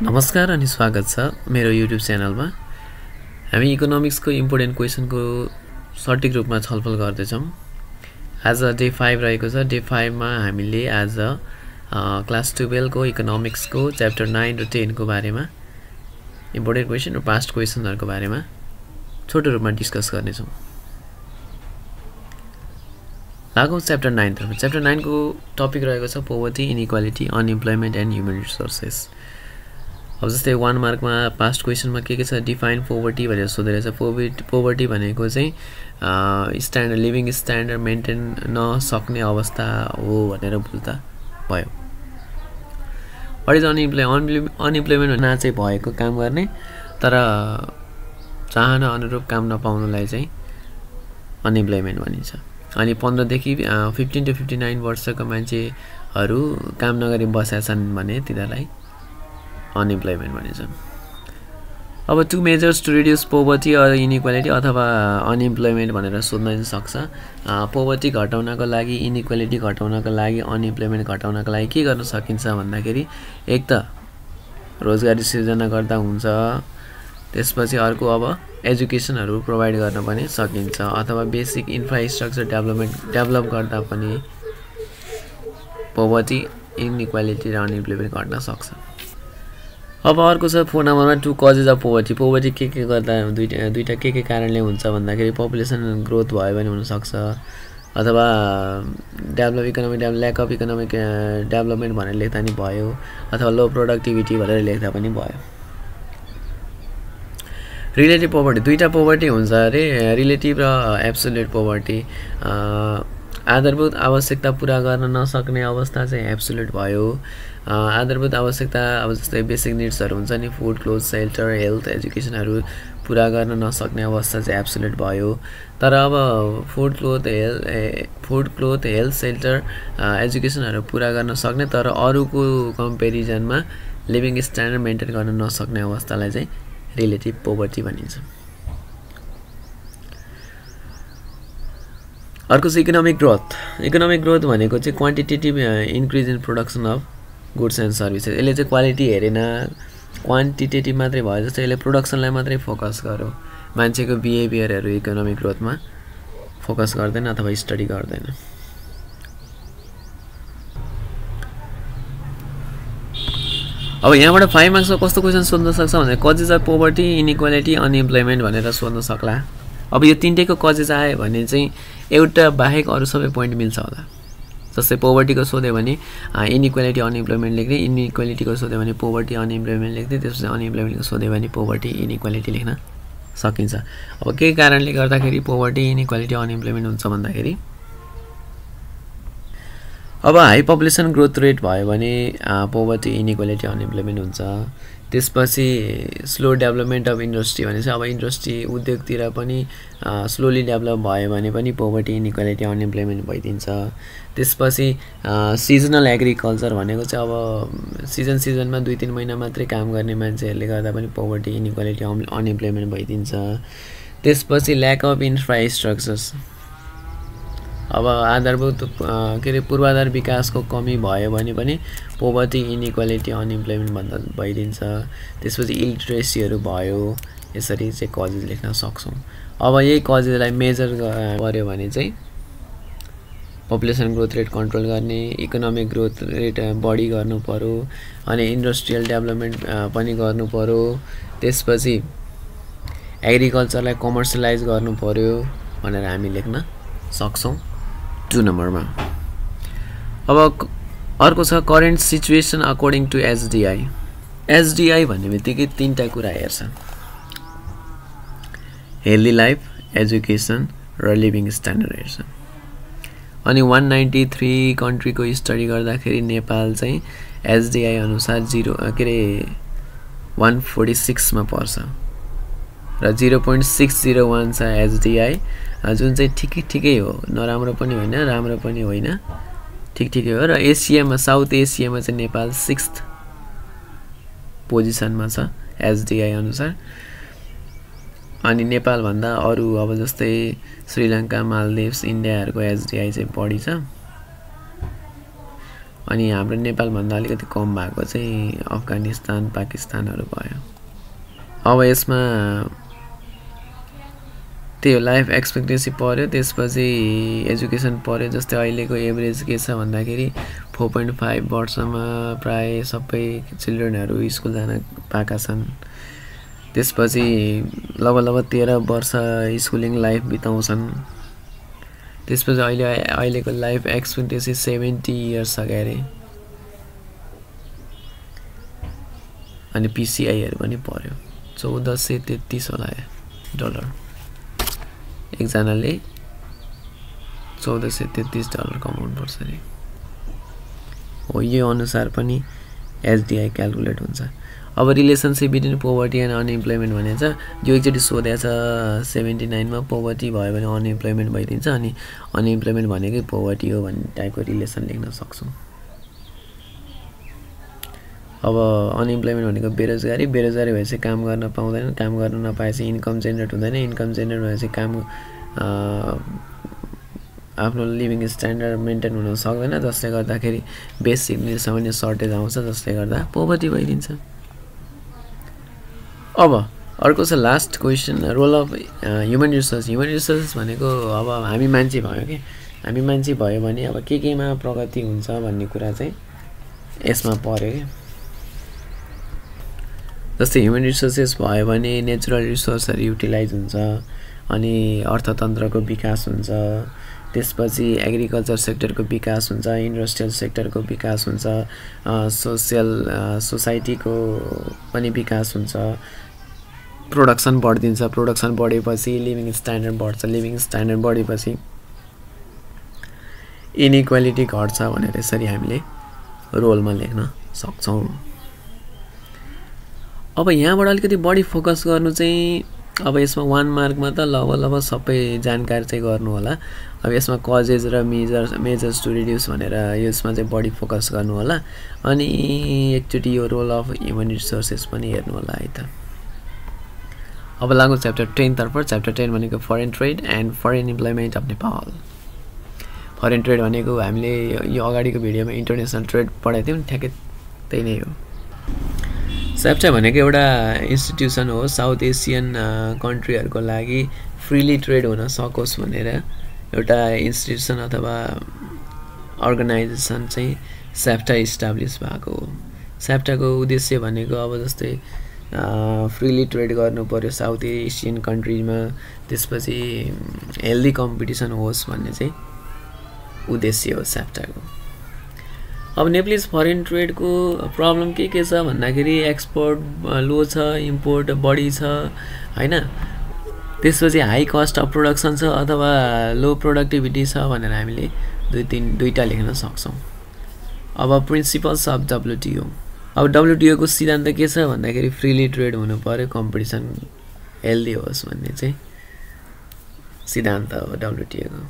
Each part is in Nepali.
नमस्कार अनि स्वागत छ मेरो युट्युब च्यानलमा। हामी इकोनोमिक्सको इम्पोर्टेन्ट क्वेसनको सटिक रूपमा छलफल गर्दैछौँ। आज डे 5 रहेको छ। डे 5 मा हामीले आज क्लास 12 को इकोनोमिक्सको च्याप्टर 9 र 10 को बारेमा इम्पोर्टेन्ट क्वेसन र पास्ट क्वेसनहरुको बारेमा छोटो रूपमा डिस्कस गर्नेछौँ। लागौं च्याप्टर 9 तर्फ। च्याप्टर 9 को टपिक रहेको छ poverty, inequality, unemployment and human resources. अब जस्तै 1 मार्कमा पास्ट क्वेसनमा के छ, डिफाइन पोभर्टी भनेर सोधिरहेछ। पोभर्टी भनेको चाहिँ स्ट्यान्डर्ड लिभिङ स्ट्यान्डर्ड मेन्टेन नसक्ने अवस्था हो भनेर बुझ्दा भयो। व्हाट इज अनइम्प्लोइमेन्ट ना चाहिँ भएको काम गर्ने तर चाहना अनुरूप काम नपाउनुलाई चाहिँ अनइम्प्लोइमेन्ट भनिन्छ। अनि 15 देखि 15 to 59 वर्षका मान्छेहरू काम नगरी बसेका छन् भने तिनीहरूलाई अनइम्प्लोइमेन्ट भनिन्छ। अब two measures to reduce poverty or inequality अथवा अनइम्प्लोइमेन्ट भनेर सोध्न सक्छ। पोभर्टी घटाउनको लागि, इनइक्वालिटी घटाउनको लागि, अनइम्प्लोइमेन्ट घटाउनको लागि के गर्न सकिन्छ भन्दाखेरि एक त रोजगारी सृजना गर्दा हुन्छ, त्यसपछि अर्को अब एजुकेसनहरु प्रोवाइड गर्न पनि सकिन्छ अथवा बेसिक इन्फ्रास्ट्रक्चर डेभलप गर्दा पनि पोभर्टी, इनइक्वालिटी र अनइम्प्लोइमेन्ट घट्न सक्छ। अब अर्को छ 4 नम्बरमा two causes of poverty. Poverty के गर्दा दुईटा के कारणले हुन्छ भन्दाखेरि पपुलेसन ग्रोथ भयो भने हुन सक्छ अथवा economic lack of economic development भनेर लेख्दा नि भयो अथवा लो प्रोडक्टिभिटी भनेर लेख्दा पनि भयो। रिलेटिभ पोभर्टी, दुईटा पोभर्टी हुन्छ अरे, रिलेटिभ र एब्सोल्युट पोभर्टी। आधारभूत आवश्यकता पूरा गर्न नसक्ने अवस्था चाहिँ एब्सोल्युट भयो। आधारभूत आवश्यकता अब जस्तै बेसिक निड्सहरु हुन्छ नि, फुड, क्लोथ, सेल्टर, हेल्थ, एजुकेसनहरु पूरा गर्न नसक्ने अवस्था चाहिँ एब्सोल्युट भयो। तर अब फुड, क्लोथ, हेल्थ, सेल्टर, एजुकेसनहरु पूरा गर्न सक्ने तर अरूको कम्पेरिजनमा लिभिङ स्ट्यान्डर्ड मेन्टेन गर्न नसक्ने अवस्थालाई चाहिँ रिलेटिभ पोभर्टी भनिन्छ। अर्को चाहिँ इकोनोमिक ग्रोथ। इकोनोमिक ग्रोथ भनेको चाहिँ quantitative increase in production of goods and services. यसले चाहिँ क्वालिटी हेरेन, क्वान्टिटेटिभ मात्रै भयो जस्तो यसले प्रोडक्सनलाई मात्रै फोकस गर्यो। मान्छेको बिहेभियरहरु इकोनोमिक ग्रोथमा फोकस गर्दैन अथवा स्टडी गर्दैन। अब यहाँबाट 5 मार्क्समा कस्तो क्वेशन सोध्न सक्छ भने causes of poverty, inequality, unemployment भनेर सोध्न सक्ला। अब यो तीनटैको कजेस आयो भने चाहिँ एउटा बाहेक अरु सबै पोइन्ट मिल्छ होला। जस्तै पोभर्टीको सोध्यो भने इनइक्वालिटी, अनइम्प्लोइमेन्ट लेख्ने, इनइक्वालिटीको सोध्यो भने पोभर्टी, अनइम्प्लोइमेन्ट लेख्ने, त्यसपछि अनइम्प्लोइमेन्टको सोध्यो भने पोभर्टी, इनइक्वालिटी लेख्न सकिन्छ। अब के कारणले गर्दाखेरि पोभर्टी, इनइक्वालिटी, अनइम्प्लोइमेन्ट हुन्छ भन्दाखेरि अब हाई पपुलेसन ग्रोथ रेट भयो भने पोभर्टी, इनइक्वालिटी, अनइम्प्लोइमेन्ट हुन्छ। त्यसपछि स्लो डेभलपमेन्ट अफ इन्डस्ट्री भनेपछि अब इन्डस्ट्री उद्योगतिर पनि स्लोली डेभलप भयो भने पनि पोभर्टी, इनइक्वालिटी, अनइम्प्लोइमेन्ट भइदिन्छ। त्यसपछि सिजनल एग्रिकल्चर भनेको चाहिँ अब सिजनमा 2-3 महिना मात्रै काम गर्ने मान्छेहरूले गर्दा पनि पोभर्टी, इनइक्वालिटी, अनइम्प्लोइमेन्ट भइदिन्छ। त्यसपछि ल्याक अफ इन्फ्रास्ट्रक्चर्स, अब आधारभूत पूर्वाधार विकासको कमी भयो भने पनि पोभर्टी, इनइक्वालिटी, अनइम्प्लोइमेन्ट भन्दा भइदिन्छ। त्यसपछि इलिटरेसीहरु भयो। यसरी चाहिँ कजेस लेख्न सक्छौं। अब यही कजेसलाई मेजर गर्यो भने चाहिँ पपुलेसन ग्रोथ रेट कन्ट्रोल गर्ने, इकोनोमिक ग्रोथ रेट बढी गर्नु पर्यो, अनि इन्डस्ट्रियल डेभलपमेन्ट पनि गर्नु पर्यो। त्यसपछि एग्रिकल्चरलाई कमर्सियलाइज गर्नु पर्यो भनेर हामी लेख्न सक्छौं 2 नम्बरमा। अब अर्को छ current situation according to SDI. SDI भन्ने बित्तिकै तीनटा कुरा हेर्छ, हेल्दी लाइफ, एजुकेसन र लिभिङ स्ट्यान्डर्ड हेर्छ। अनि 193 कन्ट्रीको स्टडी गर्दाखेरि नेपाल चाहिँ एसडीआई अनुसार 146 मा पर्छ र 0.601 छ एसडीआई, जुन चाहिँ ठिकै हो, नराम्रो पनि होइन राम्रो पनि होइन, ठिकै हो। र एसियामा, साउथ एसियामा चाहिँ नेपाल 6th पोजिसनमा छ एसडीआई अनुसार। अनि नेपाल भन्दा अरु अब जस्तै श्रीलङ्का, मालदिभ्स, इन्डियाहरुको एसडीआई चाहिँ बढी छ। अनि हाम्रो नेपालभन्दा अलिकति कम भएको चाहिँ अफगानिस्तान पाकिस्तानहरू भयो। अब यसमा त्यो लाइफ एक्सपेक्टेन्सी पर्यो, त्यसपछि एजुकेसन पर्यो। जस्तै अहिलेको एभरेज के छ भन्दाखेरि 4.5 वर्षमा प्राय सबै चिल्ड्रेनहरू स्कुल जान पाएका छन्। त्यसपछि लगभग 13 वर्ष स्कुलिङ लाइफ बिताउँछन्। त्यसपछि अहिलेको लाइफ एक्सपेक्टेन्सी 70 इयर्स छ अरे। अनि पिसिआईहरू पनि पर्यो, $1433 होला डलर। एकजनाले $1433 कमाउनु पर्छ अरे। हो, यो अनुसार पनि एसडिआई क्यालकुलेट हुन्छ। अब relationship between poverty and unemployment भने चाहिँ यो एकचोटि सोधेको छ 79 मा। पोभर्टी भयो भने अनइम्प्लोइमेन्ट भइदिन्छ, अनि अनइम्प्लोइमेन्ट भनेकै पोभर्टी हो भन्ने टाइपको रिलेसन लेख्न सक्छौँ। अब अनइम्प्लोइमेन्ट भनेको बेरोजगारी भएपछि काम गर्न पाउँदैन, काम गर्न नपाएपछि इन्कम जेनेरेट हुँदैन, इन्कम जेनेरेट भएपछि काम आफ्नो लिभिङ स्ट्यान्डर्ड मेन्टेन हुन सक्दैन, जसले गर्दाखेरि बेसिक निड्समा पनि सर्टेज आउँछ, जसले गर्दा पोभर्टी भइदिन्छ। अब अर्को छ last question, role of human resource. Human resource भनेको अब हामी मान्छे भयो कि, हामी मान्छे भयो भने अब केमा प्रगति हुन्छ भन्ने कुरा चाहिँ यसमा पर्यो कि। जस्तै ह्युमन रिसोर्सेस भयो भने नेचुरल रिसोर्सहरू युटिलाइज हुन्छ, अनि अर्थतन्त्रको विकास हुन्छ, त्यसपछि एग्रिकल्चर सेक्टरको विकास हुन्छ, इन्डस्ट्रियल सेक्टरको विकास हुन्छ, सोसाइटीको पनि विकास हुन्छ, प्रोडक्सन बढ्दिन्छ, प्रोडक्सन बढेपछि लिभिङ स्ट्यान्डर्ड बढ्छ, लिभिङ स्ट्यान्डर्ड बढेपछि इनइक्वालिटी घट्छ भनेर यसरी हामीले रोलमा लेख्न सक्छौँ। अब यहाँबाट अलिकति बढी फोकस गर्नु चाहिँ, अब यसमा 1 मार्कमा त लगभग सबै जानकारी चाहिँ गर्नु होला। अब यसमा कजेज र मेजर्स टु रिड्युस भनेर यसमा चाहिँ बढी फोकस गर्नु होला। अनि एकचोटि यो रोल अफ ह्युमन रिसोर्सेस पनि हेर्नु होला है त। अब लागौँ च्याप्टर 10 तर्फ। च्याप्टर 10 भनेको foreign trade and foreign employment of Nepal. Foreign trade भनेको हामीले यो अगाडिको भिडियोमा इन्टरनेसनल ट्रेड पढाएको थियौँ, ठ्याक्कै त्यही नै हो। सेप्टा भनेको एउटा इन्स्टिट्युसन हो, साउथ एसियन कन्ट्रीहरूको लागि फ्रिली ट्रेड हुन सकोस् भनेर एउटा इन्स्टिट्युसन अथवा अर्गनाइजेसन चाहिँ सेप्टा इस्टाब्लिस भएको हो। सेप्टाको उद्देश्य भनेको अब जस्तै फ्रिली ट्रेड गर्नु पर्यो साउथ एसियन कन्ट्रीमा, त्यसपछि हेल्दी कम्पिटिसन होस् भन्ने चाहिँ उद्देश्य हो सेप्टाको। अब नेपालीज फरेन ट्रेडको प्रब्लम के छ भन्दाखेरि एक्सपोर्ट लो छ, इम्पोर्ट बढी छ हैन, त्यसपछि हाई कस्ट अफ प्रोडक्सन छ अथवा लो प्रोडक्टिभिटी छ भनेर हामीले दुईटा लेख्न सक्छौँ। अब प्रिन्सिपल्स अफ डब्ल्युटिओ। अब डब्ल्युटिओ को सिद्धान्त के छ भन्दाखेरि फ्रिली ट्रेड हुनु पर्यो, कम्पिटिसन हेल्दी होस् भन्ने चाहिँ सिद्धान्त हो डब्ल्युटिओ को।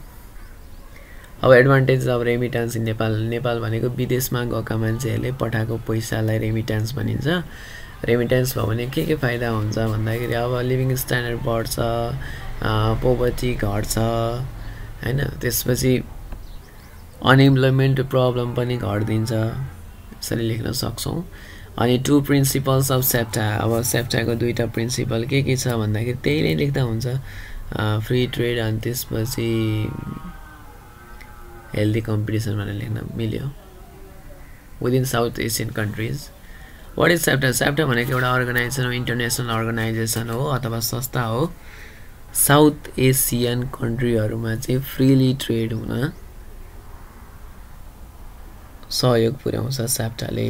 अब advantage of remittance in Nepal भनेको विदेशमा गएका मान्छेहरूले पठाएको पैसालाई रेमिटान्स भनिन्छ। रेमिटान्स भयो भने के फाइदा हुन्छ भन्दाखेरि अब लिभिङ स्ट्यान्डर्ड बढ्छ, पोभर्टी घट्छ हैन, त्यसपछि अनइम्प्लोइमेन्ट प्रब्लम पनि घट्दिन्छ, यसरी लेख्न सक्छौँ। अनि 2 प्रिन्सिपल्स अफ सेप्टा। अब सेप्टाको दुईटा प्रिन्सिपल के छ भन्दाखेरि त्यही नै लेख्दा हुन्छ, फ्री ट्रेड अनि त्यसपछि हेल्दी कम्पिटिसन भनेर लेख्न मिल्यो within South Asian countries. What is SAPTA? SAPTA भनेको एउटा अर्गनाइजेसन हो, इन्टरनेसनल अर्गनाइजेसन हो अथवा संस्था हो। साउथ एसियन कन्ट्रीहरूमा चाहिँ फ्रिली ट्रेड हुन सहयोग पुर्याउँछ सेप्टाले।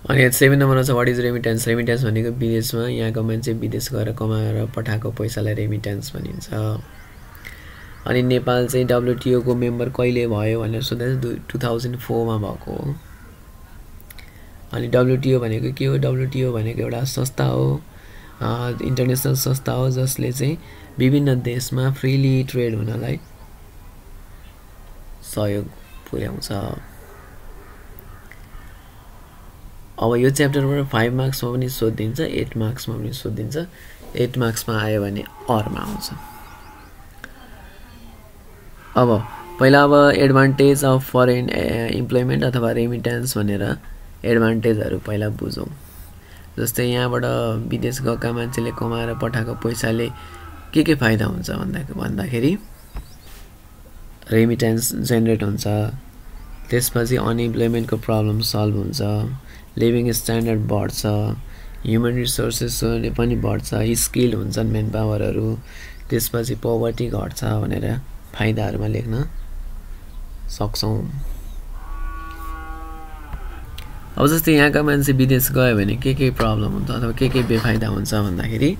अनि 7 नम्बरमा छ वाट इज रेमिटेन्स? रेमिटेन्स भनेको विदेशमा यहाँको मान्छे विदेश गएर कमाएर पठाएको पैसालाई रेमिटेन्स भनिन्छ। अनि नेपाल चाहिँ डब्ल्युटिओ को मेम्बर कहिले भयो भनेर सोध्दा 2004 मा भएको हो। अनि डब्ल्युटिओ भनेको के हो? डब्ल्युटिओ भनेको एउटा संस्था हो, इन्टरनेसनल संस्था हो जसले चाहिँ विभिन्न देशमा फ्रिली ट्रेड हुनलाई सहयोग पुर्याउँछ। अब यो च्याप्टरबाट 5 मार्क्समा पनि सोधिन्छ, 8 मार्क्समा पनि सोधिन्छ। 8 मार्क्समा आयो भने अरमा आउँछ। अब पहिला अब एडभान्टेज अफ फरेन इम्प्लोइमेन्ट अथवा रेमिटेन्स भनेर एडभान्टेजहरू पहिला बुझौँ। जस्तै यहाँबाट विदेश गएका मान्छेले कमाएर पठाएको पैसाले के फाइदा हुन्छ भन्दाखेरि रेमिटेन्स जेनेरेट हुन्छ, त्यसपछि अनइम्प्लोइमेन्टको प्रब्लम सल्भ हुन्छ, लिभिङ स्ट्यान्डर्ड बढ्छ, ह्युमन रिसोर्सेसले पनि बढ्छ, स्किल हुन्छन् मेन पावरहरू, त्यसपछि पोभर्टी घट्छ भनेर फाइदाहरूमा लेख्न सक्छौँ। अब जस्तै यहाँका मान्छे विदेश गयो भने के प्रब्लम हुन्छ अथवा के बेफाइदा हुन्छ भन्दाखेरि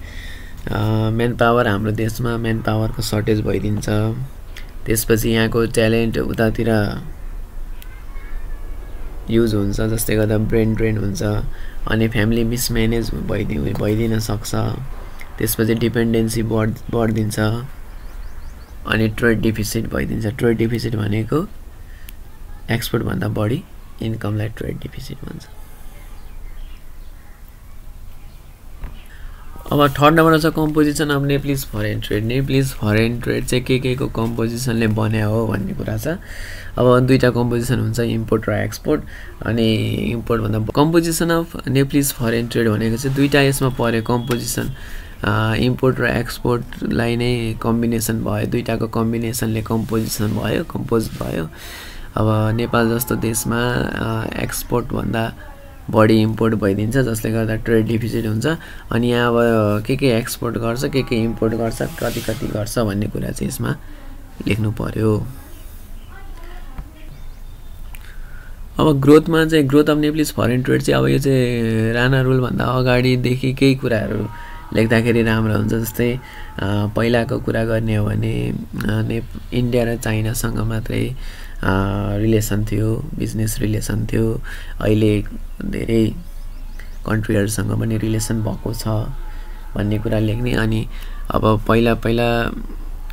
मेन पावर हाम्रो देशमा मेन पावरको सर्टेज भइदिन्छ, त्यसपछि यहाँको ट्यालेन्ट उतातिर युज हुन्छ, जसले गर्दा ब्रेन ड्रेन हुन्छ अनि फ्यामिली मिसम्यानेज भइदिन सक्छ, त्यसपछि डिपेन्डेन्सी बढ्दिन्छ अनि ट्रेड डिफिसिट भइदिन्छ। ट्रेड डिफिसिट भनेको एक्सपोर्टभन्दा बढी इन्कमलाई ट्रेड डिफिसिट भन्छ। अब थर्ड नम्बरमा छ composition of Nepalese foreign trade. Nepalese foreign trade चाहिँ के को कम्पोजिसनले बन्या हो भन्ने कुरा छ। अब दुईटा कम्पोजिसन हुन्छ, इम्पोर्ट र एक्सपोर्ट। अनि इम्पोर्ट भन्दा composition of Nepalese foreign trade भनेको चाहिँ दुईटा यसमा पर्यो कम्पोजिसन, इम्पोर्ट र एक्सपोर्टलाई नै कम्बिनेसन भयो, दुईटाको कम्बिनेसनले कम्पोजिसन भयो, कम्पोज भयो। अब नेपाल जस्तो देशमा एक्सपोर्ट भन्दा बढी इम्पोर्ट भइदिन्छ, जसले गर्दा ट्रेड डिफिसिट हुन्छ। अनि यहाँ अब के एक्सपोर्ट गर्छ, के इम्पोर्ट गर्छ, कति गर्छ भन्ने कुरा चाहिँ यसमा लेख्नु पर्यो। अब ग्रोथमा चाहिँ growth of Nepalese foreign trade चाहिँ अब यो चाहिँ राणा रुलभन्दा अगाडिदेखि केही कुराहरू लेख्दाखेरि राम्रो हुन्छ। जस्तै पहिलाको कुरा गर्ने हो भने इन्डिया र चाइनासँग मात्रै रिलेसन थियो, बिजनेस रिलेसन थियो। अहिले धेरै कन्ट्रीहरूसँग पनि रिलेसन भएको छ भन्ने कुरा लेख्ने। अनि अब पहिला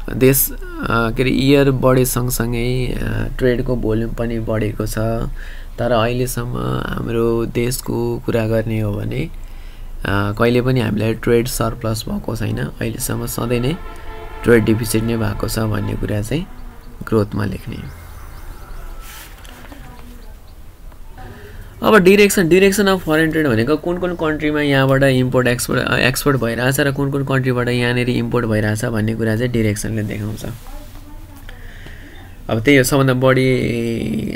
देश के अरे इयर बढे सँगसँगै ट्रेडको भोल्युम पनि बढेको छ, तर अहिलेसम्म हाम्रो देशको कुरा गर्ने हो भने कहिले पनि हामीलाई ट्रेड सरप्लस भएको छैन। अहिलेसम्म सधैँ नै ट्रेड डिफिसिट नै भएको छ भन्ने कुरा चाहिँ ग्रोथमा लेख्ने। अब डिरेक्सन अफ फरेन ट्रेड भनेको कुन कन्ट्रीमा यहाँबाट इम्पोर्ट एक्सपोर्ट भइरहेछ र कुन कन्ट्रीबाट यहाँनिर इम्पोर्ट भइरहेछ भन्ने कुरा चाहिँ डिरेक्सनले देखाउँछ। अब त्यही हो, सबभन्दा बढी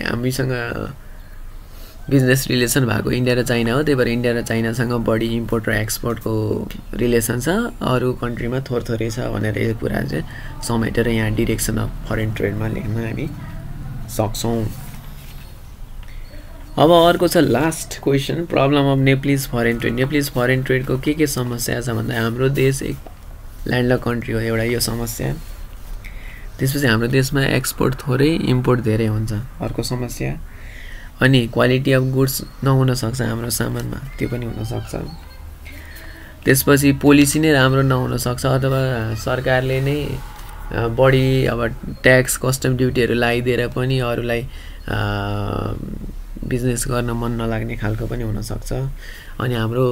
हामीसँग बिजनेस रिलेसन भएको इन्डिया र चाइना हो, त्यही भएर इन्डिया र चाइनासँग बढी इम्पोर्ट र एक्सपोर्टको रिलेसन छ, अरू कन्ट्रीमा थोरै छ भनेर यो कुरा चाहिँ समेटेर यहाँ डिरेक्सन अफ फरेन ट्रेडमा लेख्न हामी सक्छौँ। अब अर्को छ last question, problem of Nepalese foreign trade. Nepalese foreign ट्रेडको के समस्या छ भन्दा हाम्रो देश एक ल्यान्डलक कन्ट्री हो, एउटा यो समस्या। त्यसपछि हाम्रो देशमा एक्सपोर्ट थोरै इम्पोर्ट धेरै हुन्छ, अर्को समस्या। अनि क्वालिटी अफ गुड्स नहुन सक्छ हाम्रो सामानमा, त्यो पनि हुनसक्छ। त्यसपछि पोलिसी नै राम्रो नहुन सक्छ अथवा सरकारले नै बढी अब ट्याक्स कस्टम ड्युटीहरू लगाइदिएर पनि अरूलाई बिजनेस गर्न मन नलाग्ने खालको पनि हुनसक्छ। अनि हाम्रो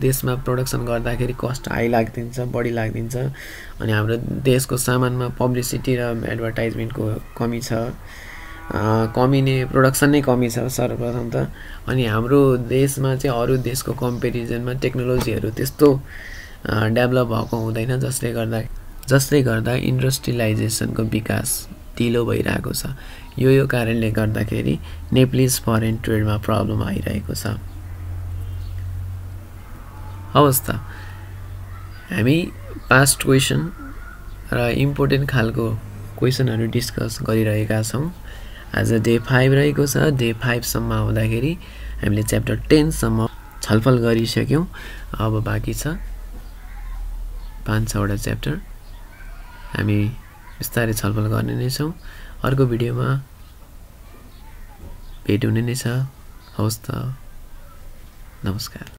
देशमा प्रोडक्सन गर्दाखेरि कस्ट हाई लाग्दिन्छ, बढी लाग्दिन्छ। अनि हाम्रो देशको सामानमा पब्लिसिटी र एडभर्टाइजमेन्टको कमी छ, प्रोडक्सन नै कमी छ सर्वप्रथम त। अनि हाम्रो देशमा चाहिँ अरू देशको कम्पेरिजनमा टेक्नोलोजीहरू त्यस्तो डेभलप भएको हुँदैन, जसले गर्दा इन्डस्ट्रियलाइजेसनको विकास ढिलो भइरहेको छ। यो कारणले गर्दाखेरि नेप्लिज फरेन ट्रेडमा प्रब्लम आइरहेको छ। हवस् त, हामी पास्ट क्वेसन र इम्पोर्टेन्ट खालको क्वेसनहरू डिस्कस गरिरहेका छौँ। आज डे 5 रहेको छ। डे 5 सम्म आउँदाखेरि हामीले च्याप्टर 10 सम्म छलफल गरिसक्यौँ। अब बाँकी छ 5-6वटा च्याप्टर, हामी बिस्तारै छलफल गर्ने नै छौँ। अर्को भिडियोमा भेट हुने नै छ। हवस् त, नमस्कार।